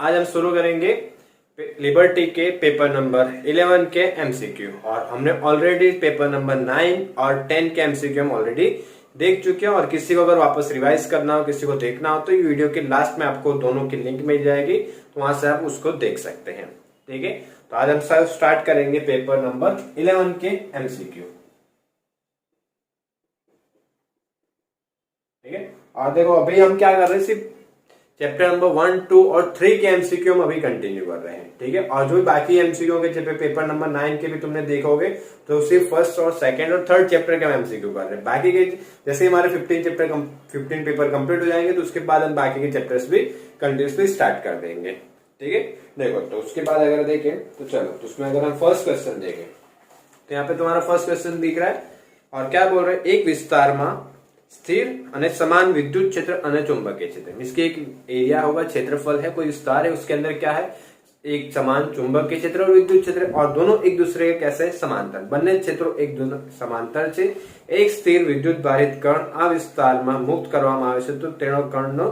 आज हम शुरू करेंगे लिबर्टी के पेपर नंबर 11 के एमसीक्यू। और हमने ऑलरेडी पेपर नंबर 9 और 10 के एमसीक्यू हम ऑलरेडी देख चुके हैं। और किसी को अगर वापस रिवाइज करना हो, किसी को देखना हो, तो ये वीडियो के लास्ट में आपको दोनों की लिंक मिल जाएगी, तो वहां से आप उसको देख सकते हैं। ठीक है, तो आज हम सब स्टार्ट करेंगे पेपर नंबर 11 के एमसीक्यू। ठीक है, और देखो अभी हम क्या कर रहे हैं, सिर्फ चैप्टर नंबर 1, 2 और 3 के एमसीक्यू हम अभी कंटिन्यू कर रहे हैं। ठीक है, और जो भी बाकी एमसीक्यू के जब पेपर नंबर 9 के भी तुमने देखोगे तो सिर्फ फर्स्ट और सेकंड और थर्ड चैप्टर के एमसीक्यू कर रहे हैं। बाकी के जैसे हमारे 15 पेपर कंप्लीट हो जाएंगे तो उसके बाद हम बाकी के चैप्टर्स भी कंटिन्यूसली स्टार्ट कर देंगे। ठीक है, देखो तो उसके बाद अगर देखें तो चलो, तो उसमें अगर हम फर्स्ट क्वेश्चन देखें तो यहाँ पे तुम्हारा फर्स्ट क्वेश्चन दिख रहा है। और क्या बोल रहे हैं, एक विस्तार में स्थिर અને समान विद्युत क्षेत्र અને चुंबकीय क्षेत्र। इसके एक एरिया होगा, क्षेत्रफल है, कोई विस्तार है, उसके अंदर क्या है, एक समान चुंबकीय क्षेत्र और विद्युत क्षेत्र, और दोनों एक दूसरे के कैसे समांतर, बने क्षेत्रों एक दोनों समांतर છે। एक स्थिर विद्युत भारित कण આ વિસ્તારમાં મુક્ત કરવામાં આવે છે તો તેનો કણનો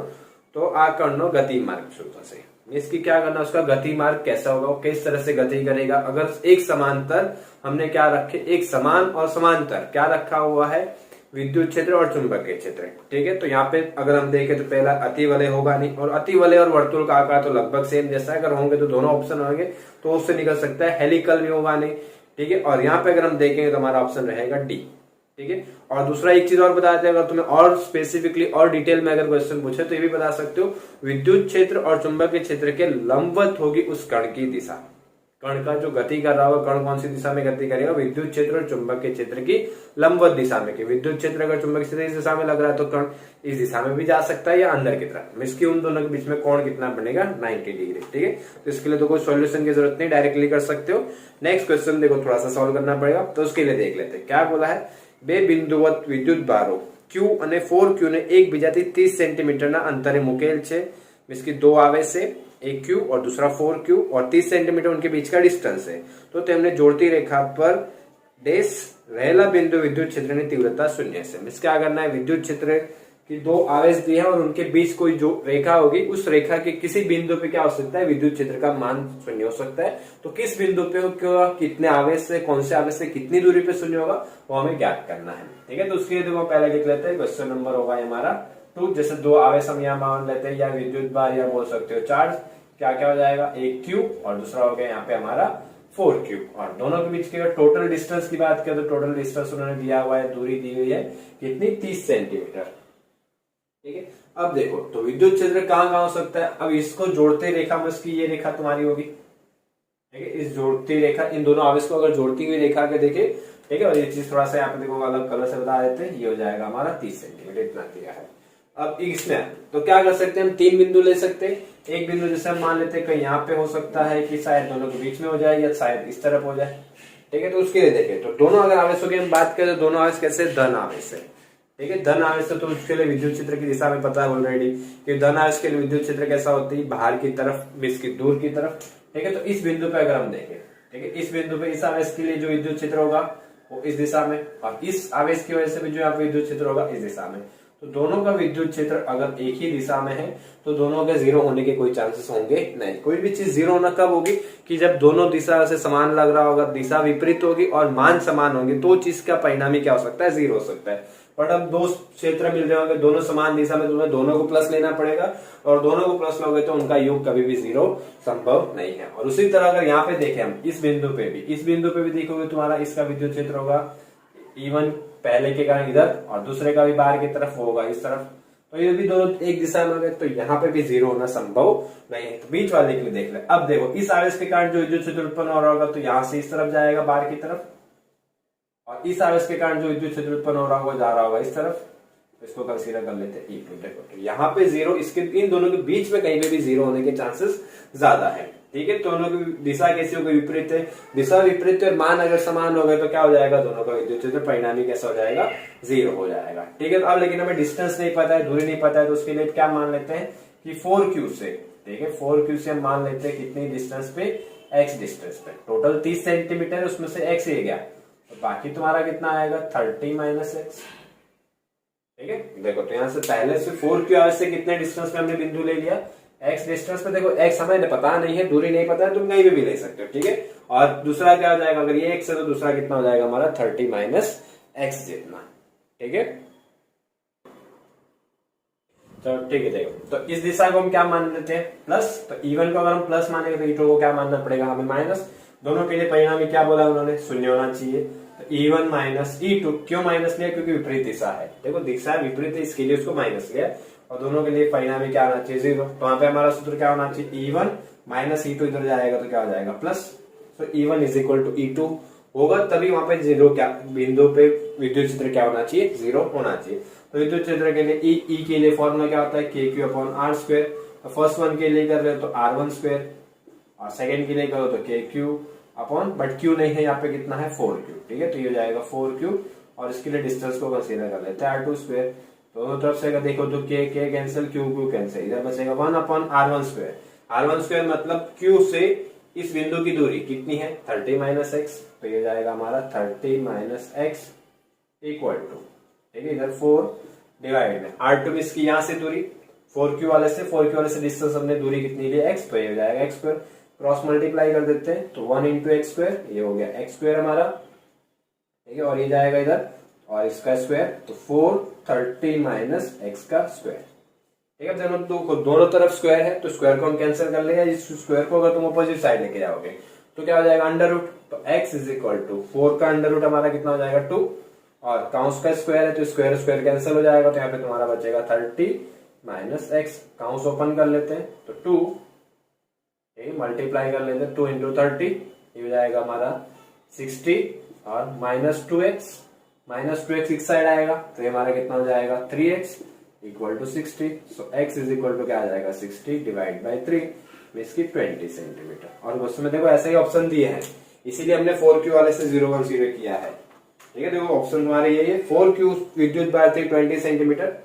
तो आ कणનો गति मार्ग શું થશે। इसकी क्या करना, उसका गति मार्ग कैसा होगा, वो किस तरह से गति करेगा। अगर एक समांतर हमने क्या रखे, एक समान और समांतर क्या रखा हुआ है, विद्युत क्षेत्र और चुंबकीय क्षेत्र। ठीक है, तो यहाँ पे अगर हम देखें तो पहला अतिवलय होगा नहीं, और अतिवलय और वर्तुल का आकार तो लगभग सेम जैसा है। अगर होंगे तो दोनों ऑप्शन होंगे तो उससे निकल सकता है। हेलिकल भी होगा नहीं। ठीक है, और यहाँ पे अगर हम देखेंगे तो हमारा ऑप्शन रहेगा डी। ठीक है, और दूसरा एक चीज और बताते हैं, अगर तुम्हें और स्पेसिफिकली और डिटेल में अगर क्वेश्चन पूछे तो ये भी बता सकते हो, विद्युत क्षेत्र और चुंबकीय क्षेत्र के लंबवत होगी उस कण की दिशा। कण का जो गति कर रहा होगा, कण कौन सी दिशा में गति करेगा, विद्युत क्षेत्र और चुंबकीय क्षेत्र की लंबवत दिशा में। कि विद्युत क्षेत्र अगर चुंबकीय क्षेत्र इस दिशा में लग रहा है तो कण इस दिशा में भी जा सकता है या अंदर की तरफ। इसकी उन दोनों के बीच में कोण कितना बनेगा, 90 डिग्री। ठीक है, तो इसके लिए तो कोई सॉल्यूशन की जरूरत नहीं, डायरेक्टली कर सकते हो। नेक्स्ट क्वेश्चन देखो, थोड़ा सा सॉल्व करना पड़ेगा, तो उसके लिए देख लेते हैं। क्या बोला है, बे बिंदुवत विद्युत भारो Q અને 4Q ने एक बीजाથી 30 सेंटीमीटर ना अंतरे मुकेल छे। इसकी दो आवेश है, एक Q और दूसरा 4Q, और 30 सेंटीमीटर उनके बीच का डिस्टेंस है। तो तेमने जोड़ती रेखा पर डैश रहेला बिंदु विद्युत क्षेत्र की तीव्रता 0 से। मिस क्या करना है, विद्युत क्षेत्र की दो आवेश दिए हैं और उनके बीच कोई जो रेखा होगी, उस रेखा के किसी बिंदु पे क्या हो सकता है, विद्युत क्षेत्र का मान 0 हो सकता है। तो किस बिंदु पे कितने आवेश से, कौन से आवेश से कितनी दूरी पे 0 होगा, वो हमें ज्ञात करना है। ठीक है, तो उसके लिए देखो पहले लिख लेते हैं, क्वेश्चन नंबर होगा हमारा 2। जैसे दो आवेश हम यहाँ मान लेते हैं, या विद्युत भार या बोल सकते हो चार्ज। क्या क्या हो जाएगा, एक Q और दूसरा हो गया यहाँ पे हमारा 4Q। और दोनों के बीच के टोटल डिस्टेंस की बात करें तो टोटल डिस्टेंस उन्होंने दिया हुआ है, दूरी दी हुई है कितनी, 30 सेंटीमीटर। ठीक है, अब देखो तो विद्युत क्षेत्र कहाँ हो सकता है। अब इसको जोड़ते रेखा में इसकी ये रेखा तुम्हारी होगी। ठीक है, इस जोड़ती रेखा, इन दोनों आवेश को अगर जोड़ती हुई रेखा के देखे, ठीक है, और ये चीज थोड़ा सा यहाँ पे देखो अलग कलर से बता देते हैं, ये हो जाएगा हमारा 30 सेंटीमीटर, इतना दिया है। अब इसमें तो क्या कर सकते हैं, हम 3 बिंदु ले सकते हैं। एक बिंदु जैसे हम मान लेते हैं कहीं यहाँ पे हो सकता है कि शायद दोनों के बीच में हो जाए, या शायद इस तरफ हो जाए। ठीक है, तो उसके लिए देखें तो दोनों अगर आवेशों की हम बात करें तो दोनों आवेश कैसे, धन आवेश है। ठीक है, धन आवेश तो उसके लिए विद्युत क्षेत्र की दिशा में पता है ऑलरेडी कि धन आवेश के लिए विद्युत क्षेत्र कैसा होती है, बाहर की तरफ, इसकी दूर की तरफ। ठीक है, तो इस बिंदु पे अगर हम देखें, ठीक है, इस बिंदु पे इस आवेश के लिए जो विद्युत क्षेत्र होगा वो इस दिशा में, और इस आवेश की वजह से भी जो यहाँ पे विद्युत क्षेत्र होगा इस दिशा में। तो दोनों का विद्युत क्षेत्र अगर एक ही दिशा में है तो दोनों के जीरो होने के कोई चांसेस होंगे नहीं। कोई भी चीज जीरो होना कब होगी, कि जब दोनों दिशा से समान लग रहा होगा, दिशा विपरीत होगी और मान समान होंगे, तो चीज का परिणामी क्या हो सकता है, जीरो हो सकता है। बट अब दो क्षेत्र मिल रहे होंगे दोनों समान दिशा में, तुम्हें दोनों को प्लस लेना पड़ेगा, और दोनों को प्लस लोगे तो उनका योग कभी भी जीरो संभव नहीं है। और उसी तरह अगर यहाँ पे देखें हम, इस बिंदु पे भी देखोगे तुम्हारा इसका विद्युत क्षेत्र होगा इवन पहले के कारण इधर, और दूसरे का भी बाहर की तरफ होगा इस तरफ। तो ये भी दोनों एक दिशा में होंगे, तो यहाँ पे भी जीरो होना संभव नहीं है। तो बीच वाले के लिए देख ले। अब देखो इस आवेश के कारण जो विद्युत क्षेत्र उत्पन्न हो रहा होगा तो यहाँ से इस तरफ जाएगा बाहर की तरफ, और इस आवेश के कारण जो विद्युत क्षेत्र उत्पन्न हो रहा होगा जा रहा होगा इस तरफ। इसको कंसीडर कर लेते हैं E2। देखो तो यहाँ पे जीरो, इसके इन दोनों के बीच में कहीं पे भी जीरो होने के चांसेस ज्यादा है। ठीक है, दोनों की दिशा कैसी होगी, विपरीत है। दिशा विपरीत और मान अगर समान हो गए तो क्या हो जाएगा, दोनों का विद्युत क्षेत्र परिणामी कैसा हो जाएगा, जीरो हो जाएगा। ठीक है, तो अब लेकिन हमें डिस्टेंस नहीं पता है, दूरी नहीं पता है, तो उसके लिए क्या मान लेते हैं कि 4Q से, ठीक है, 4Q से हम मान लेते हैं कितनी डिस्टेंस पे, x डिस्टेंस पे। टोटल 30 सेंटीमीटर, उसमें से x ही गया, तो बाकी तुम्हारा कितना आएगा, 30 - x। ठीक है, देखो तो यहाँ से पहले से 4Q आवेश से कितने डिस्टेंस पे हमने बिंदु ले लिया, एक्स डिस्टेंस पे देखो, एक्स हमें पता नहीं है, दूरी नहीं पता है, तुम कहीं भी ले सकते हो, ठीक है। और दूसरा क्या हो जाएगा, अगर ये एक्स है तो दूसरा कितना हो जाएगा हमारा 30 माइनस एक्स जितना, ठीक है। तो ठीक है, देखो तो इस दिशा को हम क्या मान लेते हैं प्लस, तो E1 को अगर हम प्लस मानेंगे तो E2 को क्या मानना पड़ेगा हमें माइनस। दोनों के लिए परिणाम क्या बोला उन्होंने, शून्य होना चाहिए। तो E1 माइनस E2, क्यों माइनस लिया, क्योंकि विपरीत दिशा है, देखो दिशा विपरीत है इसके लिए उसको माइनस लिया। और दोनों के लिए परिणाम क्या होना चाहिए 0। तो वहां पे हमारा सूत्र क्या होना चाहिए, E1 माइनस E2 इधर जाएगा तो क्या हो जाएगा प्लस। तो E1 is equal to E2 होगा, तभी वहां पे 0 क्या बिंदु पे विद्युत क्षेत्र क्या होना चाहिए 0 होना चाहिए। तो विद्युत क्षेत्र के लिए ई के लिए फॉर्मूला क्या होता है KQ अपॉन R स्क्वायर। तो फर्स्ट वन के लिए कर रहे हो तो R1 स्क्वायर, और सेकंड के लिए करो तो KQ अपॉन, बट Q नहीं है यहाँ पे, कितना है 4Q, ठीक है। तो ये हो जाएगा 4Q, और इसके लिए डिस्टेंस को कंसीडर कर लेते हैं R2 स्क्वायर। दोनों तरफ से देखो तो K कैंसिल, Q कैंसिल, इधर बचेगा 1 upon R1 square. R1 square मतलब Q से इस बिंदु की दूरी कितनी है 30 माइनस एक्स। तो ये जाएगा हमारा 30 माइनस एक्स इक्वल टू, ठीक है, इधर 4 डिवाइड में R2 में इसकी यहां से दूरी 4Q वाले से डिस्टेंस हमने दूरी कितनी ली x, तो ये हो जाएगा x स्क्वायर। क्रॉस मल्टीप्लाई कर देते हैं तो 1 इंटू एक्स स्क्वायर, ये हो गया x स्क्वायर हमारा, ठीक है। और ये जाएगा इधर और इसका स्क्वायर, तो 430 माइनस एक्स का स्क्वायर, ठीक है। दोनों तरफ स्क्वायर है तो स्क्वायर को हम कैंसिल कर लेंगे। इस स्क्वायर को अगर तुम अपोजिट साइड लेके जाओगे तो क्या हो जाएगा अंडर रूट। तो x इज इक्वल टू 4 का अंडर रूट हमारा कितना हो जाएगा 2, और काउंस का स्क्वायर है तो स्क्वायर स्क्वायर कैंसिल हो जाएगा। तो यहाँ पे तुम्हारा बचेगा 30 माइनस एक्स, काउंस ओपन कर लेते हैं तो 2, मल्टीप्लाई कर लेते हैं 2 इंटू 30, ये हो जाएगा हमारा 60, और माइनस 2x इस साइड आएगा तो ये हमारा कितना हो जाएगा 3x equal to 60। So x is equal to क्या आ जाएगा 60 डिवाइड बाई 3, इसकी 20 सेंटीमीटर। और उसमें देखो ऐसे ही ऑप्शन दिए हैं, इसीलिए हमने 4Q वाले से 0 कंसीडर किया है, ठीक है। देखो ऑप्शन तुम्हारे ये 4Q विद्युत भार 20 सेंटीमीटर,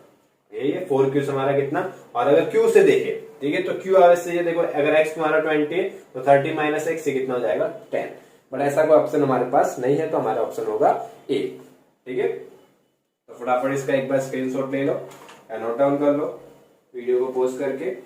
ये 4Q हमारा कितना। और अगर Q से देखे, ठीक है, तो Q आवेश से ये देखो, अगर x तुम्हारा 20 है तो 30 माइनस एक्स से कितना हो जाएगा 10। बट ऐसा कोई ऑप्शन हमारे पास नहीं है, तो हमारा ऑप्शन होगा A, ठीक है। तो फटाफट इसका एक बार स्क्रीनशॉट ले लो या नोट डाउन कर लो वीडियो को पॉज करके।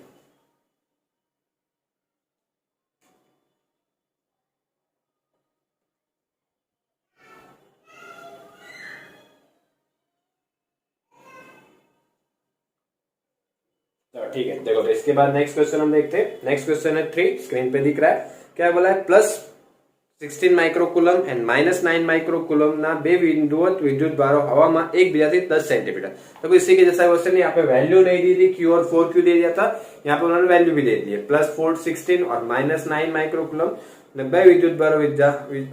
ठीक है, देखो तो इसके बाद नेक्स्ट क्वेश्चन हम देखते हैं। नेक्स्ट क्वेश्चन है 3, स्क्रीन पे दिख रहा है। क्या बोला है, प्लस 16 માઇક્રોકુલમ એન્ડ -9 માઇક્રોકુલમ ના બે બિંદુઓ વિદ્યુત ભારો હવામાં એકબીજાથી 10 सेंटीमीटर। तो इसी के जैसा क्वेश्चन, यहाँ पे वैल्यू नहीं दी थी, Q और 4Q दे दिया था, यहाँ पे उन्होंने वैल्यू भी दे दी है। प्लस 16 और -9 माइक्रोकूलम बे विद्युत भारो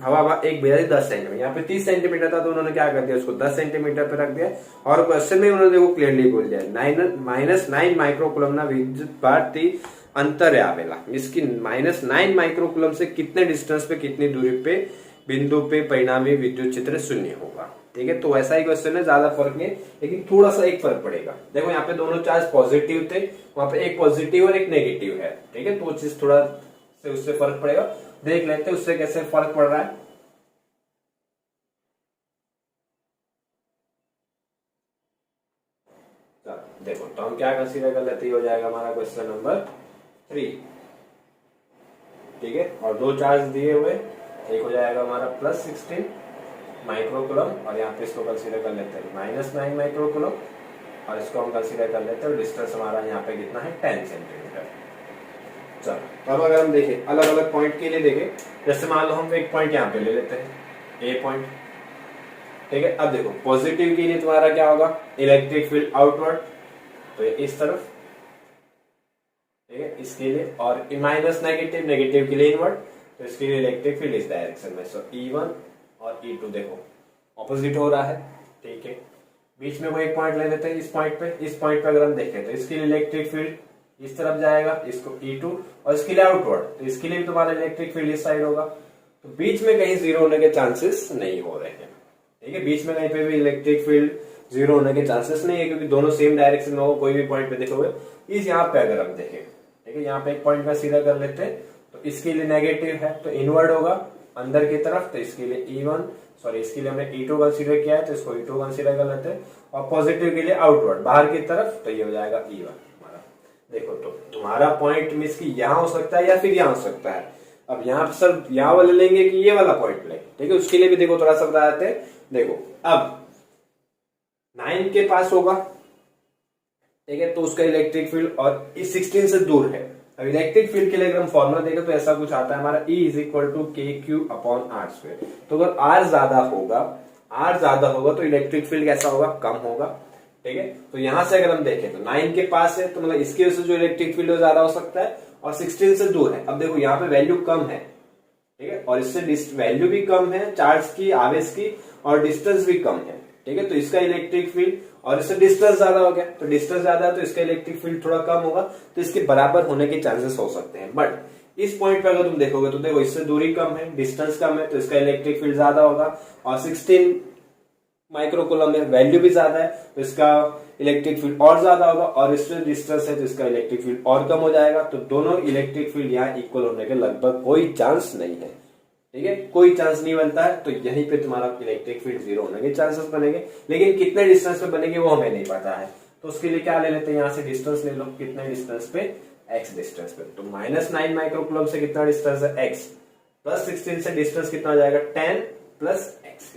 हवा एक बेजा 10 सेंटीमीटर। यहाँ पे 30 सेंटीमीटर था तो उन्होंने क्या कर दिया, उसको 10 सेंटीमीटर पे रख दिया। और क्वेश्चन में उन्होंने देखो क्लियरली बोल दिया -9 माइक्रोकूलम ना विद्युत भार थी अंतरे आवेला, इसकी -9 माइक्रोकूलम से कितने डिस्टेंस पे कितनी दूरी पे बिंदु पे परिणामी विद्युत क्षेत्र शून्य होगा, ठीक है। तो वैसा ही क्वेश्चन है, ज्यादा फर्क नहीं, लेकिन थोड़ा सा एक फर्क पड़ेगा। देखो यहाँ पे दोनों चार्ज पॉजिटिव थे, वहां पे एक पॉजिटिव और एक नेगेटिव है, ठीक है। तो वो चीज थोड़ा से उससे फर्क पड़ेगा, देख लेते हैं उससे कैसे फर्क पड़ रहा है। देखो तो हम क्या कंसीडर कर लेते हैं, हो जाएगा हमारा क्वेश्चन नंबर 3, ठीक है। और दो चार्ज दिए हुए, एक हो जाएगा हमारा प्लस 16 माइक्रोकूलम, और यहाँ पे इसको कंसीडर कर लेते हैं -9 माइक्रोकूलम, और इसको हम कंसीडर कर लेते हैं डिस्टेंस हमारा यहाँ पे कितना है 10 सेंटीमीटर। चलो अब अगर हम देखें अलग अलग पॉइंट के लिए देखें, जैसे मान लो हम एक पॉइंट यहाँ पे ले लेते हैं ए पॉइंट, ठीक है। अब देखो पॉजिटिव के लिए तुम्हारा क्या होगा, इलेक्ट्रिक फील्ड आउटवर्ड, तो ये इस तरफ, ठीक है, इसके लिए। और माइनस नेगेटिव के लिए इनवर्ड, तो इसके लिए इलेक्ट्रिक फील्ड इस डायरेक्शन में। सो E1 और E2 देखो ऑपोजिट हो रहा है, ठीक है। बीच में वो एक पॉइंट ले लेते हैं, इस पॉइंट पे अगर हम देखें तो इसके लिए इलेक्ट्रिक फील्ड इस तरफ जाएगा, इसको E2, और इसके लिए आउटवर्ड, तो इसके लिए भी तुम्हारा इलेक्ट्रिक फील्ड इस साइड होगा। तो बीच में कहीं जीरो होने के चांसेस नहीं हो रहे हैं, ठीक है। बीच में कहीं पे भी इलेक्ट्रिक फील्ड जीरो होने के चांसेस नहीं है, क्योंकि दोनों सेम डायरेक्शन में हो। कोई भी पॉइंट पे देखोगे, इस यहाँ पे अगर हम देखें, ठीक है, यहाँ पे एक पॉइंट का सीधा कर लेते हैं, तो इसके लिए नेगेटिव है तो इनवर्ड होगा अंदर की तरफ, तो इसके लिए इसके लिए हमने E2 कंसीडर किया है, तो इसको E2 कंसीडर कर लेते हैं। और पॉजिटिव के लिए आउटवर्ड बाहर की तरफ, तो ये हो जाएगा E1 हमारा। देखो तो तुम्हारा पॉइंट मीन्स कि यहाँ हो सकता है या फिर यहाँ हो सकता है। अब यहाँ सर यहाँ वाले लेंगे कि ये वाला पॉइंट लेंगे, ठीक है, उसके लिए भी देखो थोड़ा सा बता देते हैं। देखो अब 9 के पास होगा, ठीक है, तो उसका इलेक्ट्रिक फील्ड और इस 16 से दूर है। अब इलेक्ट्रिक फील्ड के लिए अगर हम फॉर्मूला देखें तो ऐसा कुछ आता है हमारा E इज इक्वल टू के क्यू अपॉन आर स्क्वायर। तो अगर R ज्यादा होगा तो इलेक्ट्रिक फील्ड कैसा होगा, कम होगा, ठीक है। तो यहां से अगर हम देखें तो 9 के पास है तो मतलब इसकी वजह से जो इलेक्ट्रिक फील्ड है ज्यादा हो सकता है, और 16 से दूर है। अब देखो यहाँ पे वैल्यू कम है, ठीक है, और इससे वैल्यू भी कम है चार्ज की, आवेश की, और डिस्टेंस भी कम है, ठीक है। तो इसका इलेक्ट्रिक फील्ड और इससे डिस्टेंस ज्यादा हो गया, तो डिस्टेंस ज्यादा है तो इसका इलेक्ट्रिक फील्ड थोड़ा कम होगा, तो इसके बराबर होने के चांसेस हो सकते हैं। बट इस पॉइंट पे अगर तुम देखोगे तो देखो इससे दूरी कम है, डिस्टेंस कम है, तो इसका इलेक्ट्रिक फील्ड ज्यादा होगा, और 16 माइक्रोकूलम है, वैल्यू भी ज्यादा है, तो इसका इलेक्ट्रिक फील्ड और ज्यादा होगा, और इससे डिस्टेंस है तो इसका इलेक्ट्रिक फील्ड और कम हो जाएगा। तो दोनों इलेक्ट्रिक फील्ड यहाँ इक्वल होने के लगभग कोई चांस नहीं है, ठीक है, कोई चांस नहीं बनता है। तो यहीं पे तुम्हारा इलेक्ट्रिक फील्ड जीरो होने के चांसेस बनेंगे, लेकिन कितने डिस्टेंस पे बनेंगे वो हमें नहीं पता है। तो उसके लिए क्या ले लेते हैं, यहाँ से डिस्टेंस ले लो, कितने डिस्टेंस पे, x डिस्टेंस पे। तो -9 माइक्रोकूलम से कितना डिस्टेंस है, x, प्लस 16 से डिस्टेंस कितना हो जाएगा, 10 प्लस x,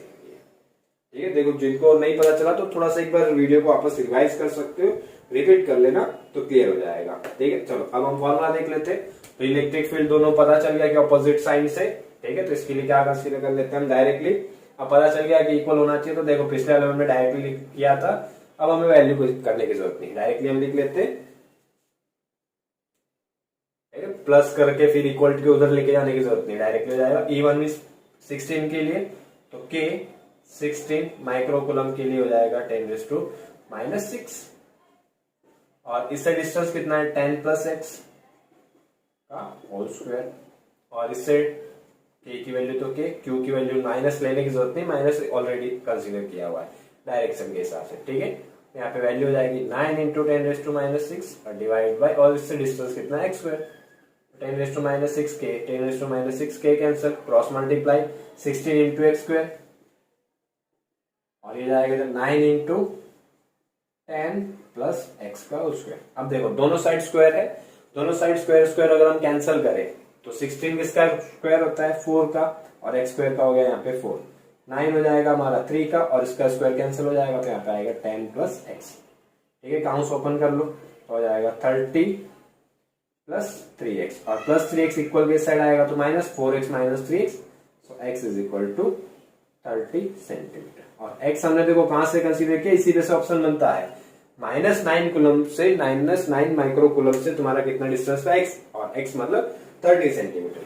ठीक है। देखो जिनको नहीं पता चला तो थोड़ा सा एक बार वीडियो को वापस रिवाइज कर सकते हो, रिपीट कर लेना तो क्लियर हो जाएगा, ठीक है। चलो अब हम फॉर्मूला देख लेते हैं। तो इलेक्ट्रिक फील्ड दोनों पता चल गया कि ऑपोजिट साइन से, ठीक है, तो इसके लिए क्या कंसीडर कर लेते हैं हम डायरेक्टली। अब पता चल गया कि इक्वल होना चाहिए, तो देखो पिछले वाले में डायरेक्टली किया था, अब हमें वैल्यू करने की जरूरत नहीं, डायरेक्टली हम लिख लेते हैं, प्लस करके फिर इक्वल के उधर लेके जाने की जरूरत नहीं, डायरेक्टली हो जाएगा। E1 इज 16 के लिए तो K 16 माइक्रोकूलम के लिए हो जाएगा 10⁻⁻⁶, और इससे डिस्टेंस कितना है, 10 प्लस x का होल स्क्वायर, और इससे k की वैल्यू तो k, q की वैल्यू माइनस लेने की जरूरत नहीं, माइनस ऑलरेडी कंसीडर किया हुआ है डायरेक्शन के हिसाब से, ठीक है। यहाँ पे वैल्यू हो जाएगी 9 × 10⁻⁻⁶ और डिवाइड बाय, और इससे डिस्टेंस कितना है, x square, 10⁻⁻⁶ k, 10⁻⁻⁶ k cancel, cross multiply 16 × x square, और ये जाएगा 9 × 10 प्लस x का स्क्वायर। अब देखो दोनों साइड स्क्वायर है, दोनों साइड स्क्वायर स्क्वायर अगर हम कैंसिल करें तो 16 किसका स्क्वायर होता है, 4 का, और x स्क्वायर का हो गया यहाँ पे 4, 9 हो जाएगा हमारा 3 का, और इसका स्क्वायर कैंसिल हो जाएगा, तो यहाँ पे आएगा 10 प्लस x, ठीक है। काउंट्स ओपन कर लो तो हो जाएगा 30 प्लस 3x, और प्लस 3x इक्वल के साइड आएगा तो -4x - 3x, so x is equal to 30 centimetre. और x हमने देखो कहां से कंसीडर किया, इसी पे से ऑप्शन बनता है, -9 कूलम से -9 माइक्रोकूलम से तुम्हारा कितना डिस्टेंस है, x, और x मतलब 30 सेंटीमीटर,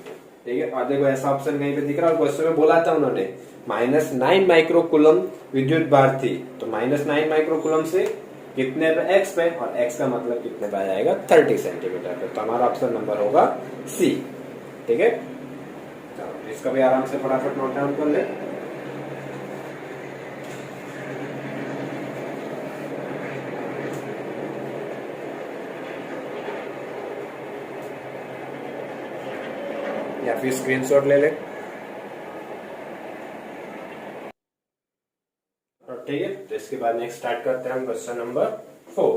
ठीक है। और देखो ऐसा ऑप्शन कहीं पे दिख रहा है, क्वेश्चन में बोला था उन्होंने -9 माइक्रोकूलम विद्युत भार थी, तो -9 माइक्रोकूलम से कितने पे, x पे, और x का मतलब कितने पे आ जाएगा, 30 सेंटीमीटर पे। तो हमारा ऑप्शन नंबर होगा C, ठीक है। चलो इसका भी आराम से फटाफट नोट डाउन कर ले। या फिर स्क्रीनशॉट ले ले, ठीक है। तो इसके बाद नेक्स्ट स्टार्ट करते हैं हम क्वेश्चन नंबर 4।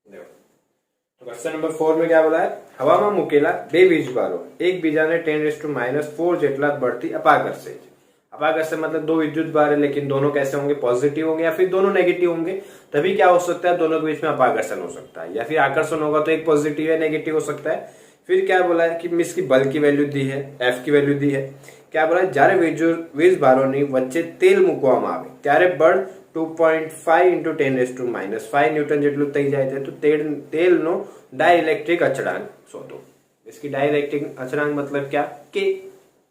तो क्वेश्चन नंबर 4 में क्या बोला है, हवामां मुकेला બે વીજભારો એકબીજાને 10⁻⁴ જેટલા બળથી અપાકર્ષે છે। अपाकर्षण से मतलब दो विद्युत भार है, लेकिन दोनों कैसे होंगे, पॉजिटिव होंगे या फिर दोनों नेगेटिव होंगे, तभी क्या हो सकता है, दोनों के बीच में अपाकर्षण हो सकता है, या फिर आकर्षण होगा तो एक पॉजिटिव है नेगेटिव हो सकता है। फिर क्या बोला है कि इसकी बल की वैल्यू दी है, एफ की वैल्यू दी है। क्या बोला है, જ્યારે વીજ ભારોની વચ્ચે તેલ મૂકવામાં આવે ત્યારે બળ 2.5 × 10⁻⁵ ન્યૂટન જેટલું થઈ જાય છે। તો તેલનો डाइलेक्ट्रिक अचड़ांक शोधो। इसकी डाइलेक्ट्रिक अचड़ांक मतलब क्या, के,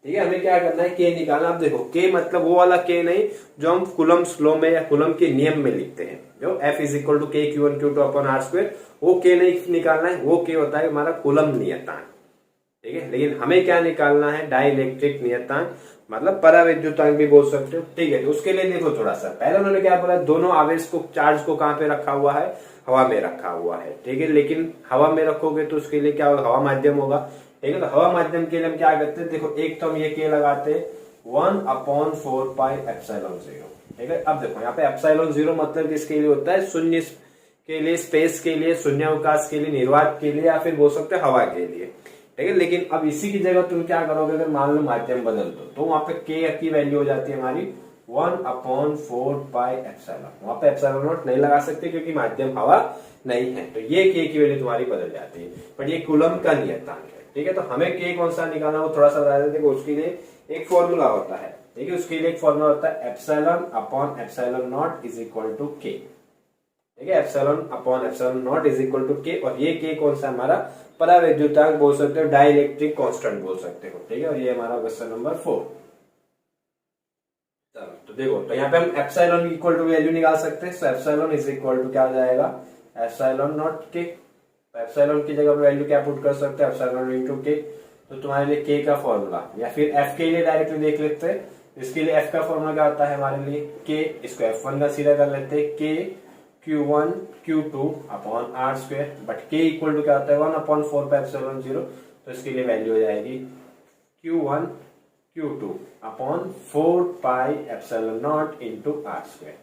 ठीक है। हमें क्या करना है, के निकालना। आप देखो के मतलब वो वाला के नहीं जो हम कुलम्स लॉ में या कुलम के नियम में लिखते हैं, जो F इज इक्वल टू के Q1 Q2 upon R square, वो के नहीं निकालना है, वो के होता है हमारा कुलम नियतांक, ठीक है। लेकिन हमें क्या निकालना है, डाइलेक्ट्रिक नियतांक, मतलब पराविद्युतांक भी बोल सकते हो, ठीक है। तो उसके लिए देखो थोड़ा सा पहले उन्होंने क्या बोला, दोनों आवेश को, चार्ज को कहां पे रखा हुआ है, हवा में रखा हुआ है, ठीक है। लेकिन हवा में रखोगे तो उसके लिए क्या होगा, हवा माध्यम होगा, ठीक है। तो हवा माध्यम के लिए हम क्या करते हैं, देखो एक तो हम ये के लगाते हैं 1/4 पाई एप्सिलॉन 0, ठीक है। अब देखो यहाँ पे एप्सिलॉन 0 मतलब किसके लिए होता है, शून्य के लिए, स्पेस के लिए, शून्यावकाश के लिए, निर्वात के लिए, या फिर बोल सकते हैं हवा के लिए, ठीक है। लेकिन अब इसी की जगह तुम क्या करोगे, अगर मान लो माध्यम बदल दो तो वहां पे के की वैल्यू हो जाती है हमारी 1/4 पाई एप्सिलॉन। वहां पे एप्सिलॉन नॉट नहीं लगा सकते क्योंकि माध्यम हवा नहीं है, तो ये के की वैल्यू तुम्हारी बदल जाती है। पर ये कूलम का नियतांक है, ठीक है। तो हमें के कौन सा निकालना वो थोड़ा सा बता देते हैं। उसके लिए एक फॉर्मूला होता है, ठीक है। उसके लिए एक फॉर्मूला होता है epsilon upon epsilon naught is equal to K, ठीक है। Epsilon upon epsilon naught is equal to K, और ये के कौन सा हमारा परावैद्युतांक बोल सकते हो, डाइलेक्ट्रिक कांस्टेंट बोल सकते हो, ठीक है। और ये हमारा क्वेश्चन नंबर 4। चलो तो देखो, तो यहाँ पे हम एप्सिलॉन इक्वल टू वैल्यू निकाल सकते हैं। सो एप्सिलॉन इज इक्वल टू क्या हो जाएगा, एप्सिलॉन नॉट के। तो एप्सिलॉन की जगह वैल्यू क्या पुट कर सकते हैं, एप्सिलॉन इनटू के। तो तुम्हारे लिए के का फॉर्मूला, या फिर एफ के लिए डायरेक्टली देख लेते हैं। इसके लिए एफ का फॉर्मूला क्या होता है हमारे लिए, के, इसको F1 का सीधा कर लेते हैं, K Q1 Q2 upon R square, but K equal to क्या होता है 1/4 पाई एप्सिलॉन 0। तो इसके लिए वैल्यू हो जाएगी Q1 Q2 upon 4 pi epsilon naught into R square,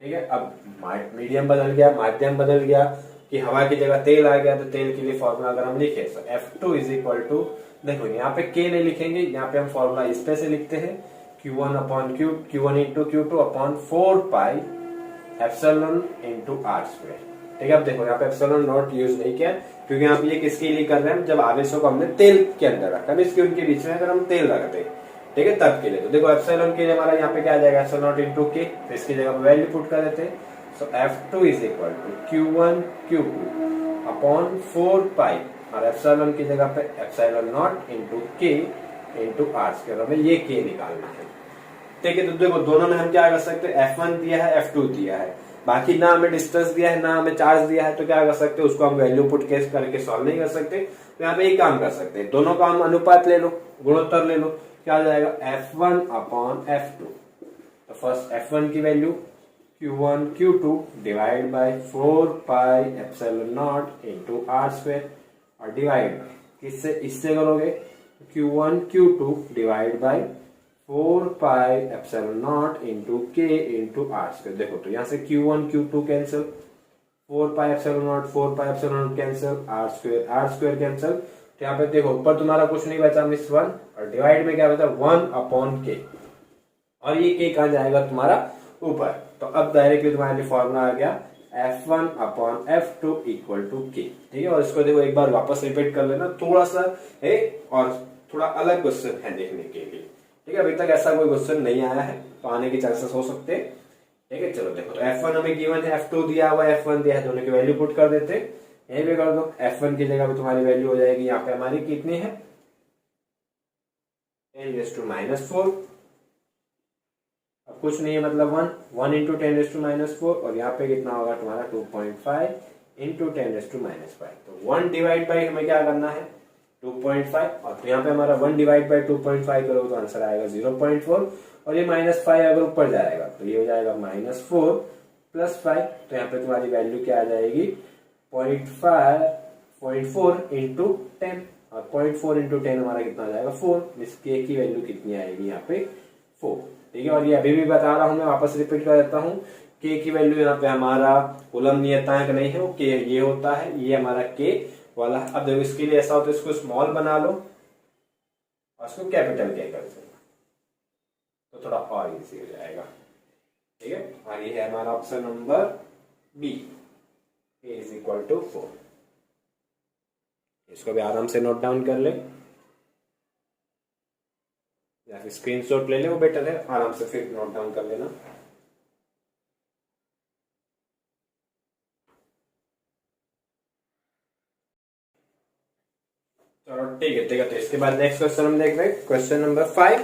ठीक है। अब मीडियम बदल गया, माध्यम बदल गया, कि हवा की जगह तेल आ गया, तो तेल के लिए फॉर्मूला अगर हम लिखे तो F2 इज इक्वल टू, देखो यहाँ पे के नहीं लिखेंगे, यहाँ पे हम फॉर्मूला इस पे से लिखते हैं Q1 upon Q1 into Q2 upon 4 pi epsilon into R square, ठीक है। अब देखो यहाँ पे एप्सिलॉन नॉट यूज नहीं किया क्योंकि यहाँ पे ये किसके लिए कर रहे हैं, जब आवेशों को हमने तेल के अंदर रखा, इसके उनके बीच में अगर हम तेल रखते हैं, ठीक है, तब के लिए। तो देखो एप्सिलॉन के लिए हमारा यहाँ पे क्या आ जाएगा, एप्सिलॉन नॉट इंटू के, तो इसकी जगह वैल्यू पुट कर देते हैं। So F2 is equal to Q1 Q2 upon 4 pi, और एप्सिलॉन की जगह पे epsilon naught into K into R square, हमें ये के निकालना है, ठीक है। तो देखो दोनों में हम क्या कर सकते हैं, F1 दिया है, F2 दिया है, बाकी ना हमें डिस्टेंस दिया है ना हमें चार्ज दिया है, तो क्या कर सकते हैं, उसको हम वैल्यू पुट केस करके सॉल्व नहीं कर सकते। तो यहाँ पे एक काम कर सकते हैं, दोनों का हम अनुपात ले लो, गुणोत्तर ले लो, क्या आ जाएगा F1 अपॉन F2। तो फर्स्ट F1 की value Q1 Q2 divide by 4 pi epsilon naught into R square, और डिवाइड किससे, इससे करोगे Q1 Q2 divide by 4 pi epsilon naught into K into R square. देखो तो यहाँ से Q1 Q2 cancel, 4 pi epsilon naught 4 pi epsilon naught cancel, R square cancel. तो यहाँ पे देखो ऊपर तुम्हारा कुछ नहीं बचा मिस 1, और डिवाइड में क्या बचा 1 अपॉन के, और ये के कहाँ जाएगा तुम्हारा ऊपर। तो अब डायरेक्टली तुम्हारे लिए फॉर्मूला आ गया F1 upon F2 equal to K, ठीक है। और इसको देखो एक बार वापस रिपीट कर लेना, थोड़ा सा है और थोड़ा अलग क्वेश्चन है देखने के लिए, ठीक है। अभी तक ऐसा कोई क्वेश्चन नहीं आया है, तो आने के चांसेस हो सकते हैं, ठीक है। चलो देखो, तो F1 हमें गिवन है, F2 दिया हुआ है, F1 दिया है, दोनों की वैल्यू पुट कर देते, यहीं पे कर दो। F1 की जगह पे तुम्हारी वैल्यू हो जाएगी यहाँ पे हमारी कितनी है 10⁻⁴, अब कुछ नहीं है मतलब 1 इंटू 10⁻⁴, और यहाँ पे कितना होगा तुम्हारा 2.5 इंटू 10⁻⁵। तो 1 डिवाइड बाई हमें क्या करना है 2.5, और तो यहाँ पे हमारा 1 डिवाइड बाई 2.5 करोगे तो आंसर आएगा 0.4, और ये -5 अगर ऊपर जाएगा तो ये हो जाएगा -4 प्लस 5। तो यहाँ पे तुम्हारी वैल्यू क्या आ जाएगी 0.4 इंटू 10, और 0.4 इंटू 10 हमारा कितना आ जाएगा 4। इस के की वैल्यू कितनी आएगी यहाँ पे 4, ठीक है। और ये अभी भी बता रहा हूं, मैं वापस रिपीट कर देता हूं, के की वैल्यू यहाँ पे हमारा कूलम नियतांक नहीं है, वो के ये होता है, ये हमारा के वाला। अब देखो इसके लिए ऐसा होता है, इसको स्मॉल बना लो और इसको कैपिटल के कर दो, तो थोड़ा और इजी हो जाएगा, ठीक है। और ये है हमारा ऑप्शन नंबर बी, के इज इक्वल टू 4। इसको भी आराम से नोट डाउन कर ले, या फिर स्क्रीनशॉट ले ले, वो बेटर है, आराम से फिर नोट डाउन कर लेना। चलो ठीक है, तो इसके बाद नेक्स्ट क्वेश्चन हम देख रहे हैं, क्वेश्चन नंबर 5।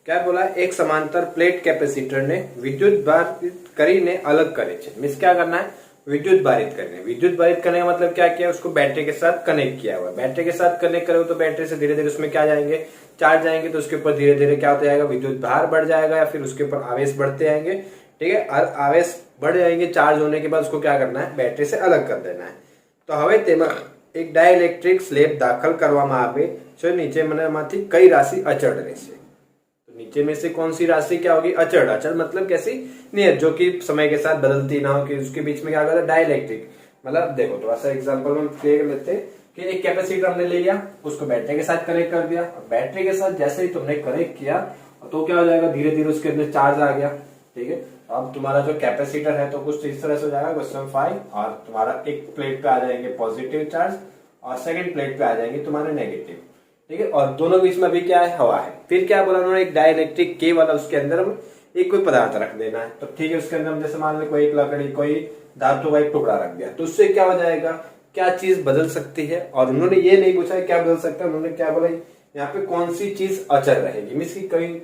क्या बोला, एक समांतर प्लेट कैपेसिटर ने विद्युत बारित કરીને अलग करे छे। मींस क्या करना है, विद्युत बारित करने। विद्युत बारित करने का मतलब क्या किया, उसको बैटरी के साथ कनेक्ट किया हुआ है। बैटरी के साथ कनेक्ट करोगे तो बैटरी से धीरे धीरे उसमें क्या जाएंगे, चार्ज जाएंगे, तो उसके ऊपर धीरे धीरे क्या होता जाएगा, विद्युत भार बढ़ जाएगा, या फिर उसके ऊपर आवेश बढ़ते जाएंगे, ठीक है। और आवेश बढ़ जाएंगे, चार्ज होने के बाद उसको क्या करना है, बैटरी से अलग कर देना है। तो हवे तेमा एक डाइलेक्ट्रिक स्लेब दाखल કરવામાં આવે છે, નીચે મને માંથી કઈ રાશि અચળ રહેશે। तो नीचे में से कौन सी राशि क्या होगी? अचर। अचर मतलब कैसी? नियत, जो कि समय के साथ बदलती ना हो, कि उसके बीच में क्या होगा? डाइलेक्ट्रिक। मतलब देखो थोड़ा सा एग्जांपल हम क्लियर कर लेते हैं कि एक कैपेसिटर हमने ले लिया, उसको बैटरी के साथ कनेक्ट कर दिया, बैटरी के साथ जैसे ही तुमने कनेक्ट किया तो क्या हो जाएगा? धीरे धीरे उसके अंदर चार्ज आ गया। ठीक है, अब तुम्हारा जो कैपेसिटर है तो कुछ इस तरह से हो जाएगा क्वेश्चन 5, और तुम्हारा एक प्लेट पे आ जाएंगे पॉजिटिव चार्ज और सेकंड प्लेट पे आ जाएंगे तुम्हारे नेगेटिव। ठीक है, और दोनों बीच में अभी क्या है? हवा है। फिर क्या बोला उन्होंने? एक डाइलेक्ट्रिक के वाला उसके अंदर हम एक कोई पदार्थ रख देना है। तो ठीक है, उसके अंदर हम जैसे मान लो कोई एक लकड़ी, कोई धातु का एक टुकड़ा रख दिया, तो उससे क्या हो जाएगा? क्या चीज बदल सकती है? और उन्होंने ये नहीं पूछा क्या बदल सकता है, उन्होंने क्या बोला यहाँ पे? कौन सी चीज अचर रहेगी, मीन्स की कहीं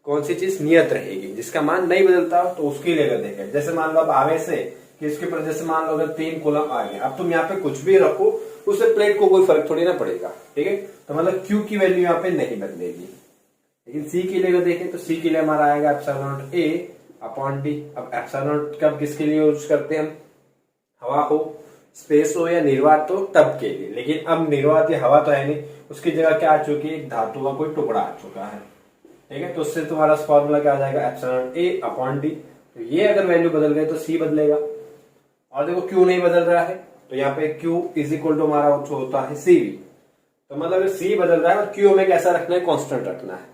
कौन सी चीज नियत रहेगी जिसका मान नहीं बदलता, तो उसके लिए अगर देखें, जैसे मान लो अब आवेश है कि इसके ऊपर जैसे मान लो अगर 3 कूलम आ गया, अब तुम यहाँ पे कुछ भी रखो उससे प्लेट को कोई फर्क थोड़ी ना पड़ेगा। ठीक है, तो मतलब Q की वैल्यू यहाँ पे नहीं बदलेगी। लेकिन C के लिए अगर देखें तो C के लिए हमारा आएगा एप्सिलॉन A अपॉन D। अब एप्सिलॉन कब किसके लिए यूज करते हैं हम? हवा हो, स्पेस हो या निर्वात हो तब के लिए। लेकिन अब निर्वात या हवा तो है नहीं, उसकी जगह क्या आ चुकी है? धातु का कोई टुकड़ा आ चुका है। ठीक है, तो उससे तुम्हारा फॉर्मूला क्या आ जाएगा? Epsilon A upon D। तो ये अगर वैल्यू बदल गई तो C बदलेगा। और देखो Q नहीं बदल रहा है, तो यहाँ पे Q इज इक्वल टू हमारा होता है CV। तो मतलब C बदल रहा है और Q में कैसा रखना है? कांस्टेंट रखना है।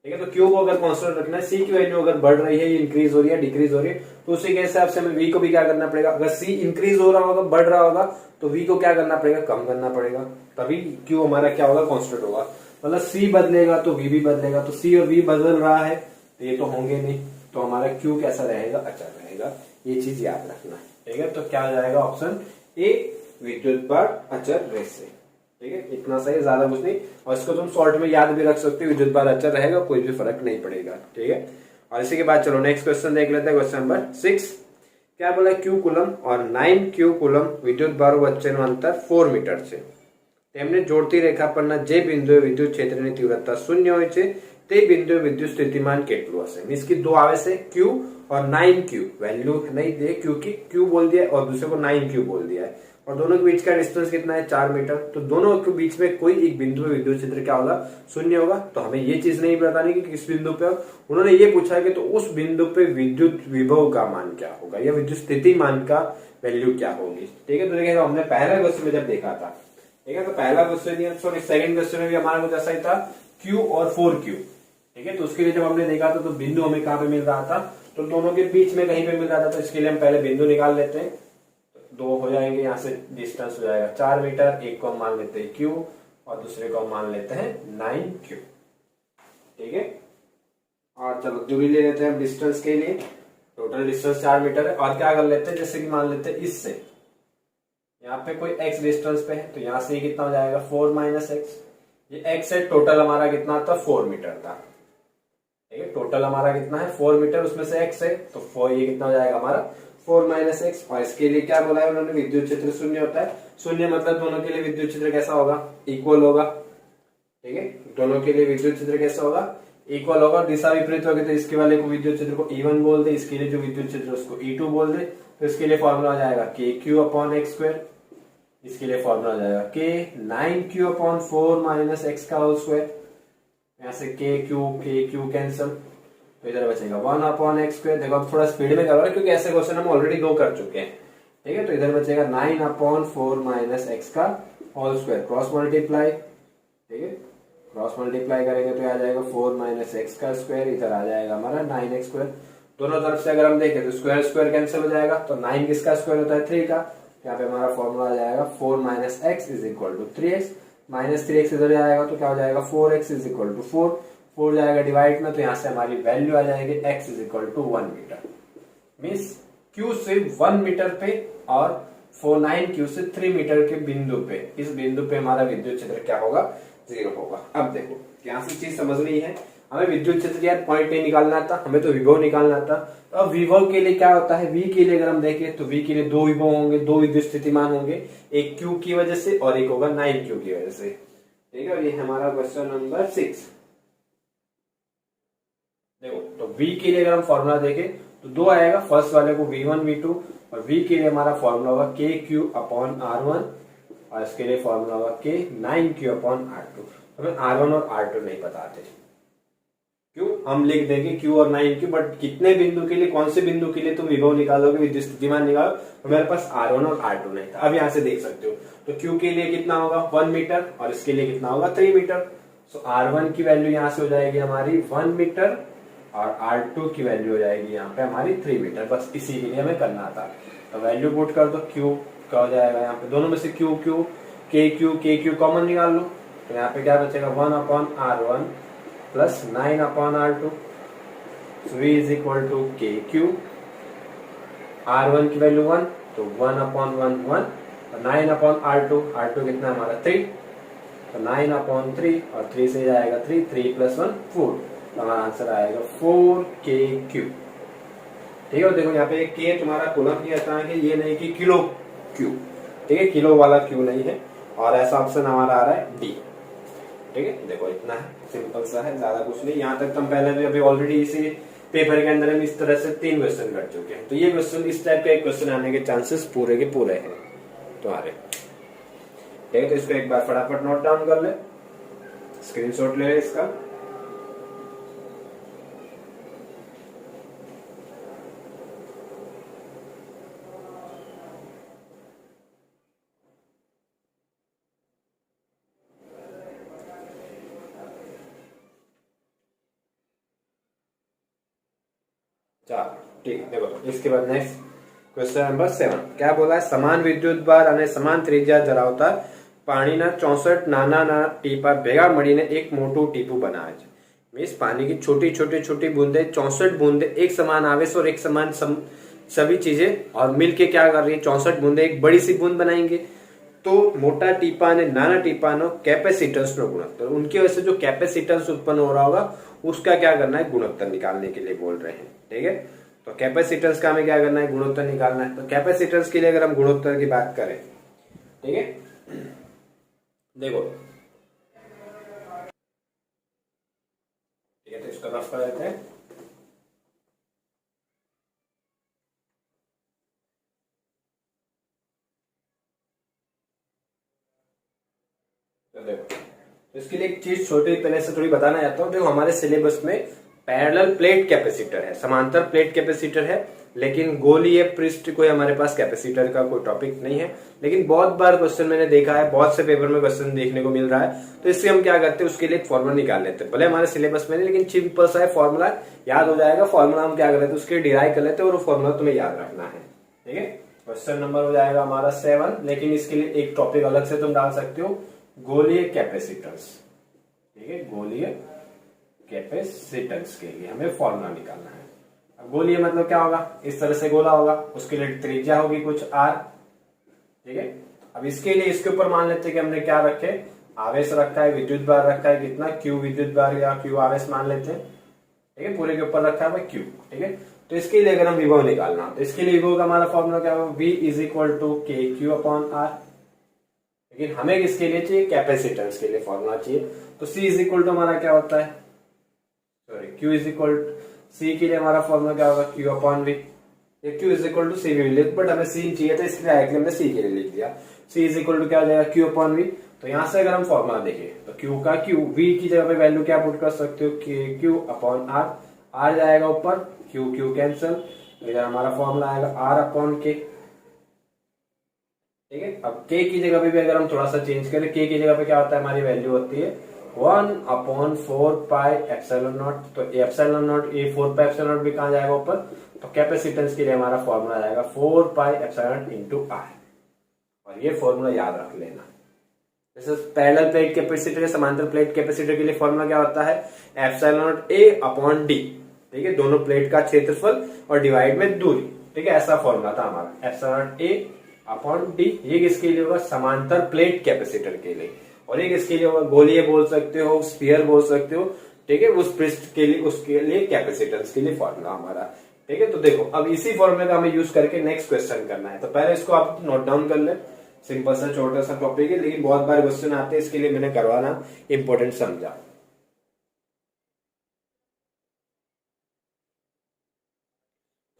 ठीक है, तो Q को अगर कांस्टेंट रखना है, C की वैल्यू अगर बढ़ रही है, इंक्रीज हो रही है, डिक्रीज हो रही है, तो उसी के हिसाब से हमें V को भी क्या करना पड़ेगा? अगर C इंक्रीज हो रहा होगा, बढ़ रहा होगा, तो V को क्या करना पड़ेगा? कम करना पड़ेगा, तभी Q हमारा क्या होगा? कांस्टेंट होगा। मतलब C बदलेगा तो V भी बदलेगा, तो C और V बदल रहा है तो ये तो होंगे नहीं, तो हमारा Q कैसा रहेगा? अचर रहेगा। ये चीज याद रखना है। ठीक है, तो क्या हो जाएगा? ऑप्शन ए, विद्युत बार अचर रेसे। ठीक है, इतना सही, ज्यादा कुछ नहीं। और इसको तुम शॉर्ट में याद भी रख सकते हो, विद्युत बार अचर रहेगा, कोई भी फर्क नहीं पड़ेगा। ठीक है, और इसी के बाद चलो नेक्स्ट क्वेश्चन देख लेते हैं। क्वेश्चन नंबर 6 क्या बोला? Q कूलम और 9Q कूलम વિદ્યુત ભારો વચ્ચેનું અંતર 4 મીટર છે। તેમને જોડતી રેખા પરના જે બિંદુએ વિદ્યુત ક્ષેત્રની તીવ્રતા શૂન્ય હોય છે તે બિંદુએ વિદ્યુત સ્થિતિમાન કેટલું હશે? मींस की दो आवे से Q और 9Q वैल्यू नहीं दे, क्योंकि Q बोल दिया और दूसरे को 9Q बोल दिया है, और दोनों के बीच का डिस्टेंस कितना है? 4 मीटर। तो दोनों के बीच में कोई एक बिंदु पे विद्युत क्षेत्र क्या होगा? शून्य होगा। तो हमें ये चीज नहीं बतानी कि किस बिंदु पे। उन्होंने ये पूछा कि तो उस बिंदु पे विद्युत विभव का मान क्या होगा, या विद्युत स्थिति मान का वैल्यू क्या होगी। ठीक है, तो देखिए हमने पहले क्वेश्चन में जब देखा था, ठीक है, तो पहला क्वेश्चन सॉरी सेकंड क्वेश्चन में भी हमारा कुछ ऐसा ही था, Q और 4Q। ठीक है, तो उसके लिए जब हमने देखा था तो बिंदु हमें कहां पे मिल रहा था? तो दोनों के बीच में कहीं पे मिल रहा था। तो इसके लिए हम पहले बिंदु निकाल लेते हैं। दो हो जाएंगे, यहाँ से डिस्टेंस हो जाएगा 4 मीटर। एक को हम मान लेते हैं Q और दूसरे को हम मान लेते हैं 9Q। ठीक है, और चलो दूरी ले लेते हैं हम डिस्टेंस के लिए। टोटल डिस्टेंस 4 मीटर है, और क्या कर लेते हैं? जैसे कि मान लेते हैं इससे यहाँ पे कोई x डिस्टेंस पे है, तो यहाँ से कितना हो जाएगा? 4 माइनस एक्स। ये x है, टोटल हमारा कितना था? 4 मीटर था। ठीक है, टोटल हमारा कितना है? 4 मीटर, उसमें से x है तो 4, ये कितना हो जाएगा हमारा? 4 माइनस एक्स। और इसके लिए क्या बोला है उन्होंने? विद्युत क्षेत्र शून्य होता है। शून्य मतलब दोनों के लिए विद्युत क्षेत्र कैसा होगा? इक्वल होगा। ठीक है, दोनों के लिए विद्युत क्षेत्र कैसा होगा? इक्वल होगा। दिशा विपरीत होगी तो इसके वाले को विद्युत क्षेत्र को E1 बोल दे, इसके लिए जो विद्युत क्षेत्र उसको E2 बोल दे। तो इसके लिए फॉर्मूला हो जाएगा KQ अपॉन एक्स स्क्वायर। इसके लिए फॉर्मूला हो जाएगा K 9Q upon 4 minus x का होल स्क्वायर। यहाँ से KQ कैंसल, तो इधर बचेगा 1 अपॉन एक्स स्क्वायर। देखो अब थोड़ा स्पीड में करो क्योंकि ऐसे क्वेश्चन हम ऑलरेडी 2 कर चुके हैं। ठीक है, तो इधर बचेगा 9 अपॉन 4 माइनस एक्स का होल स्क्वायर, क्रॉस मल्टीप्लाई। ठीक है, क्रॉस मल्टीप्लाई करेंगे तो आ जाएगा 4 माइनस एक्स का स्क्वायर, इधर आ जाएगा हमारा 9x स्क्वायर। दोनों तरफ से अगर हम देखें तो स्क्वायर स्क्वायर कैंसिल हो जाएगा, तो 9 किसका स्क्वायर होता है? 3 का। यहाँ पे हमारा फॉर्मूला आ जाएगा 4 minus X is equal to 3x, minus 3x इधर जाएगा तो क्या हो जाएगा? 4x इज इक्वल टू 4 जाएगा डिवाइड में, तो यहाँ से हमारी वैल्यू आ जाएगी x is equal to 1 metre. Means Q से 1 मीटर पे और 9Q से 3 मीटर के बिंदु पे, इस बिंदु पे हमारा विद्युत क्षेत्र क्या होगा? 0 होगा। अब देखो यहाँ से चीज समझनी है, हमें विद्युत क्षेत्र यार पॉइंट नहीं निकालना था, हमें तो विभव निकालना था। तो अब विभव के लिए क्या होता है? V के लिए अगर हम देखें तो V के लिए 2 विभव होंगे, 2 विद्युत स्थितिमान होंगे, एक Q की वजह से और एक होगा 9Q की वजह से। ठीक है, ये हमारा क्वेश्चन नंबर 6। देखो तो V के लिए अगर हम फॉर्मूला देखें तो 2 आएगा, फर्स्ट वाले को V1 V2, और V के लिए हमारा फॉर्मूला होगा KQ अपॉन R1, और इसके लिए फॉर्मूला होगा K 9Q अपॉन R2। हमें R1 और R2 नहीं बताते, क्यों? हम लिख देंगे Q और 9 की, बट कितने बिंदु के लिए, कौन से बिंदु के लिए तुम विभव निकालोगे, विद्युत स्थितिमान निकालो, तो मेरे पास R1 और R2 नहीं था। अब यहाँ से देख सकते हो, तो Q के लिए कितना होगा 1 मीटर और इसके लिए कितना होगा 3 मीटर। सो R1 की वैल्यू यहाँ से हो जाएगी हमारी 1 मीटर और R2 की वैल्यू हो जाएगी यहाँ पे हमारी 3 मीटर। बस इसी के लिए हमें करना था। तो वैल्यू पुट कर दो, Q क्या हो जाएगा यहाँ पे, दोनों में से K Q कॉमन निकाल लो, तो यहाँ पे क्या बचेगा 1/R1 plus 9/R2। V is equal to KQ। R1 की वैल्यू 1, तो 1/1 1 और 9/R2, R2 कितना हमारा 3, तो 9/3 और 3 से जाएगा 3 + 1 4, तो हमारा आंसर आएगा 4KQ। ठीक है, देखो यहाँ पे K तुम्हारा कूलम की आता है, ये नहीं कि किलो Q, ठीक है, किलो वाला Q नहीं है। और ऐसा ऑप्शन हमारा आ रहा है D। ठीक है, देखो इतना है, सिंपल सा है, ज्यादा कुछ नहीं। यहाँ तक तुम पहले भी अभी ऑलरेडी इसी पेपर के अंदर हम इस तरह से 3 क्वेश्चन कर चुके हैं। तो ये क्वेश्चन, इस टाइप का एक क्वेश्चन आने के चांसेस पूरे के पूरे हैं तुम्हारे। ठीक है, तो इसको एक बार फटाफट नोट डाउन कर ले, स्क्रीनशॉट ले इसका। चलो ठीक, देखो इसके बाद नेक्स्ट क्वेश्चन नंबर 7 क्या बोला है, समान विद्युत भार અને સમાન ત્રિજ્યા ધરાવતા પાણીના 64 નાના ટીપા ભેગા મળીને એક મોટું ટીપું બનાવે છે। मीन्स पानी की छोटी छोटी छोटी बूंदे, 64 बूंदे एक समान आवेश और एक समान सभी चीजें और मिलके क्या कर रही है, 64 बूंदे एक बड़ी सी बूंद बनाएंगे। तो मोटा टीपा ने नाना टीपा नो कैपेसिटेंस नो गुणोत्तर, उनकी वजह से जो कैपेसिटेंस उत्पन्न हो रहा होगा उसका क्या करना है, गुणोत्तर निकालने के लिए बोल रहे हैं। ठीक है, तो कैपेसिटेंस का हमें क्या करना है, गुणोत्तर निकालना है। तो कैपेसिटेंस के लिए अगर हम गुणोत्तर की बात करें, ठीक है, देखो ठीक है, तो इसको रफ कर देते हैं। तो देखो, इसके लिए एक चीज छोटी पहले से थोड़ी बताना चाहता हूँ। देखो हमारे सिलेबस में पैरेलल प्लेट कैपेसिटर है, समांतर प्लेट कैपेसिटर है, लेकिन गोलीय पृष्ठ कोई हमारे पास कैपेसिटर का कोई टॉपिक नहीं है। लेकिन बहुत बार क्वेश्चन मैंने देखा है, बहुत से पेपर में क्वेश्चन देखने को मिल रहा है, तो इससे हम क्या करते हैं, उसके लिए एक फॉर्मूला निकाल लेते हैं। भले हमारे सिलेबस में नहीं, लेकिन सिंपल सा है, फॉर्मूला याद हो जाएगा। फॉर्मूला हम क्या कर लेते हैं, उसके डिराइव कर लेते हैं और वो फॉर्मूला तुम्हें याद रखना है। ठीक है, क्वेश्चन नंबर हो जाएगा हमारा 7, लेकिन इसके लिए एक टॉपिक अलग से तुम डाल सकते हो, गोलीय कैपेसिटेंस। ठीक है, गोलीय कैपेसिटेंस के लिए हमें फॉर्मूला निकालना है। अब गोलीय मतलब क्या होगा, इस तरह से गोला होगा, उसके लिए त्रिज्या होगी कुछ r। ठीक है, अब इसके लिए इसके ऊपर मान लेते हैं कि हमने क्या रखे, आवेश रखा है, विद्युत भार रखा है कितना, Q विद्युत भार या Q आवेश मान लेते हैं। ठीक है, पूरे के ऊपर रखा है Q। ठीक है, तो इसके लिए अगर हम विभव निकालना, तो इसके लिए विभव का हमारा फॉर्मूला क्या होगा, V is equal to KQ/R। लेकिन हमें किसके लिए चाहिए, कैपेसिटेंस के लिए फॉर्मूला चाहिए। तो C इज इक्वल टू हमारा क्या होता है, sorry Q is equal C के लिए हमारा फॉर्मूला क्या होगा, Q/V। Q is equal to CV, but हमें C चाहिए था, इसलिए डायरेक्टली हमने C के लिए लिख दिया। C इज इक्वल टू क्या हो जाएगा, Q/V। तो यहां से अगर हम फॉर्मूला देखें तो Q का Q, V की जगह पे वैल्यू क्या पुट कर सकते हो, KQ/R। R जाएगा ऊपर, Q कैंसिल, इधर हमारा फॉर्मूला आएगा R/K। ठीक है, अब K की जगह पे भी अगर हम थोड़ा सा चेंज करें, K की जगह पे क्या होता है, हमारी वैल्यू होती है 1/4πε0। तो ε0, ये 4πε0 भी कहाँ जाएगा ऊपर, तो कैपेसिटेंस के लिए हमारा फॉर्मूला आएगा 4πε0 इंटू R। और ये फॉर्मूला याद रख लेना। जैसे पैरेलल प्लेट कैपेसिटर है, समांतर प्लेट कैपेसिटर के लिए फॉर्मूला क्या होता है, ε0A/d। ठीक है, दोनों प्लेट का क्षेत्रफल और डिवाइड में दूरी। ठीक है, ऐसा फॉर्मूला था हमारा, ε0A/d। ये किसके लिए होगा, समांतर प्लेट कैपेसिटर के लिए। और ये किसके लिए होगा, गोलीय बोल सकते हो, स्फीयर बोल सकते हो। ठीक है, उस पृष्ठ के लिए, उसके लिए कैपेसिटेंस के लिए फॉर्मूला हमारा। ठीक है, तो देखो अब इसी फॉर्मूले का हमें यूज करके नेक्स्ट क्वेश्चन करना है। तो पहले इसको आप नोट डाउन कर ले, सिंपल सा छोटा सा टॉपिक है, लेकिन बहुत बार क्वेश्चन आते हैं, इसके लिए मैंने करवाना इंपॉर्टेंट समझा।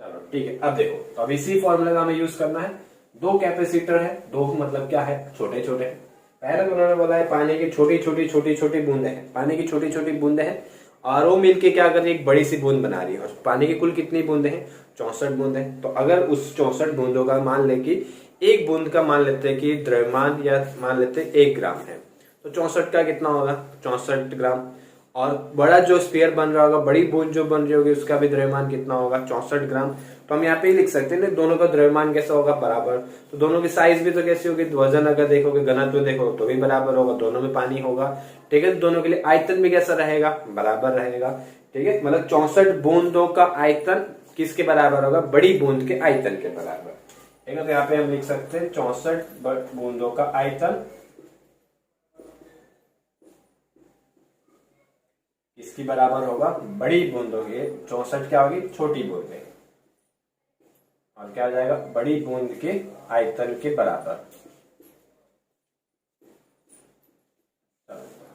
चलो ठीक है, अब देखो, तो अब इसी फॉर्मूले का हमें यूज करना है। दो कैपेसिटर है, दो मतलब क्या है, छोटे छोटे। पहले उन्होंने बोला है पानी की छोटी छोटी बूंदे हैं, पानी की छोटी छोटी बूंदे हैं और वो मिलके क्या कर रही है, एक बड़ी सी बूंद बना रही है। और पानी की कुल कितनी बूंदे हैं, 64 बूंदे हैं। तो अगर उस 64 बूंदों का मान ले कि एक बूंद का मान लेते हैं कि द्रव्यमान, या मान लेते हैं 1 ग्राम है, तो 64 का कितना होगा, 64 ग्राम। और बड़ा जो स्फीयर बन रहा होगा, बड़ी बूंद जो बन रही होगी, उसका भी द्रव्यमान कितना होगा, 64 ग्राम। तो हम यहाँ पे ही लिख सकते हैं ना, दोनों का द्रव्यमान कैसा होगा, बराबर। तो दोनों की साइज भी तो कैसी होगी, वजन अगर देखोगे, घनत्व देखोगे तो भी बराबर होगा, दोनों में पानी होगा। ठीक है, दोनों के लिए आयतन भी कैसा रहेगा, बराबर रहेगा। ठीक है, मतलब 64 बूंदों का आयतन किसके बराबर होगा, बड़ी बूंद के आयतन के बराबर। ठीक है, तो यहाँ पे हम लिख सकते हैं 64 बूंदों का आयतन इसकी बराबर होगा बड़ी बूंदों के, 64 क्या होगी, छोटी बूंदें, और क्या आ जाएगा, बड़ी बूंद के आयतन के बराबर।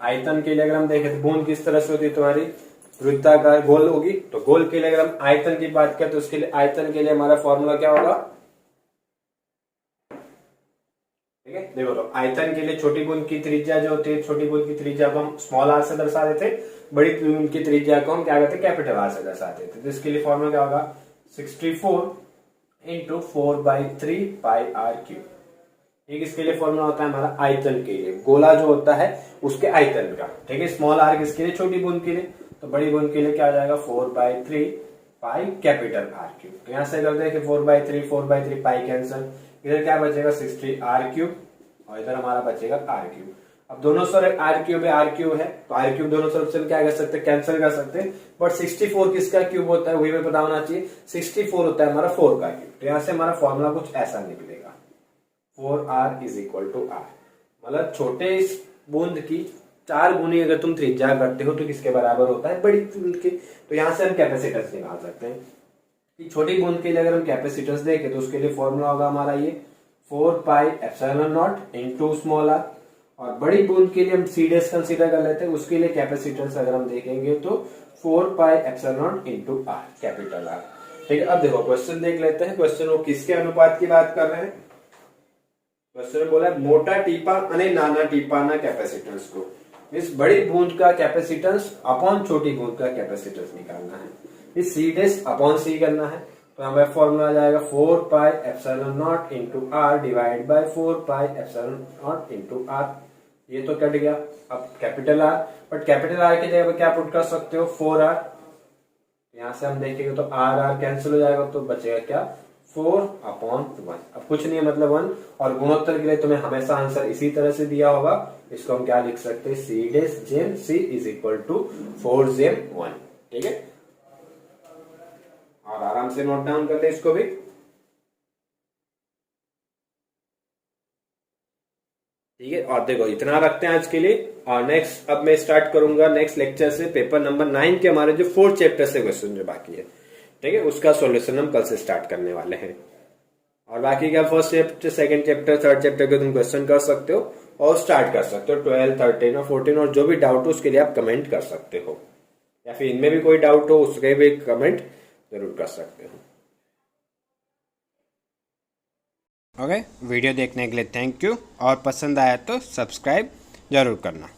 आयतन के लिए अगर हम देखें तो बूंद किस तरह से होती है तुम्हारी, वृत्ताकार गोल होगी। तो गोल के लिए अगर हम आयतन की बात करें तो उसके लिए आयतन के लिए हमारा फॉर्मूला क्या होगा, ठीक है। देखो, तो आयतन के लिए छोटी बूंद की त्रिज्या जो होती है, छोटी बूंद की त्रिज्या को हम स्मॉल आर से दर्शा देते, बड़ी बूंद की त्रिज्या को हम क्या करते हैं, कैपिटल आर से दर्शाते थे। तो इसके लिए फॉर्मूला क्या होगा, 64 इंटू 4/3 पाई आर क्यूब। ठीक, इसके लिए फॉर्मूला होता है हमारा आयतन के लिए, गोला जो होता है उसके आयतन का। ठीक है, स्मॉल आर किसके लिए, छोटी बूंद के लिए। तो बड़ी बूंद के लिए क्या आ जाएगा, 4/3 पाई कैपिटल आर क्यूब। तो यहां से करते हैं कि 4/3 पाई कैंसल, इधर क्या बचेगा, 60 आर क्यूब, और इधर हमारा बचेगा आर क्यूब। अब दोनों तरफ आर क्यूब है, तो आर क्यूब दोनों तरफ से क्या कर सकते हैं, कैंसिल कर सकते हैं। बट 64 किसका क्यूब होता है, वही हमें पता होना चाहिए। 64 होता है हमारा 4 का क्यूब। तो यहां से हमारा फॉर्मूला कुछ ऐसा निकलेगा, 4r is equal to are. मतलब छोटे इस बूंद की 4 गुनी अगर तुम त्रिज्या करते हो तो किसके बराबर होता है, बड़ी बूंद के। तो यहां से हम कैपेसिटेंस निकाल सकते हैं कि छोटी बूंद के लिए अगर हम कैपेसिटेंस देखें तो उसके लिए फॉर्मूला होगा हमारा ये 4 pi epsilon naught into small R. और बड़ी बूंद के लिए हम सी डेस कंसीडर कर लेते हैं, उसके लिए कैपेसिटेंस अगर हम देखेंगे तो 4 pi epsilon naught into R, capital R. ठीक है, अब देखो क्वेश्चन देख लेते हैं। क्वेश्चन वो किसके अनुपात की बात कर रहे हैं, क्वेश्चन मोटा टीपा અને નાના ટીપાના कैपेसिटेंस को, इस बड़ी बूंद का कैपेसिटेंस अपॉन छोटी बूंद का कैपेसिटेंस निकालना है। इस सी डेस अपॉन सी करना है। तो हमारा फॉर्मूला आ जाएगा 4 pi epsilon naught into R divide by 4 pi epsilon naught into R. ये तो कट गया। अब capital R, but capital R की जगह पर क्या पुट कर सकते हो, 4r। यहां से हम देखेंगे तो आर कैंसिल हो जाएगा, तो बचेगा क्या, 4/1। अब कुछ नहीं है, मतलब 1। और गुणोत्तर के लिए तुम्हें हमेशा आंसर इसी तरह से दिया होगा। इसको हम क्या लिख सकते हैं, सी डेस जेम सी इज इक्वल टू 4 जेम 1। ठीक है, और आराम से नोट डाउन कर ले इसको भी। ठीक है, और देखो इतना रखते हैं आज के लिए। और नेक्स्ट अब मैं स्टार्ट करूंगा नेक्स्ट लेक्चर से पेपर नंबर 9 के हमारे जो 4th चैप्टर से क्वेश्चन जो बाकी है, ठीक है, उसका सॉल्यूशन हम कल से स्टार्ट करने वाले हैं। और बाकी क्या first chapter, second chapter, third chapter के तुम क्वेश्चन कर सकते हो और स्टार्ट कर सकते हो। 12, 13 और 14 और जो भी डाउट हो उसके लिए आप कमेंट कर सकते हो, या फिर इनमें भी कोई डाउट हो उसके भी कमेंट जरूर कर सकते हो। ओके, वीडियो देखने के लिए थैंक यू, और पसंद आया तो सब्सक्राइब जरूर करना।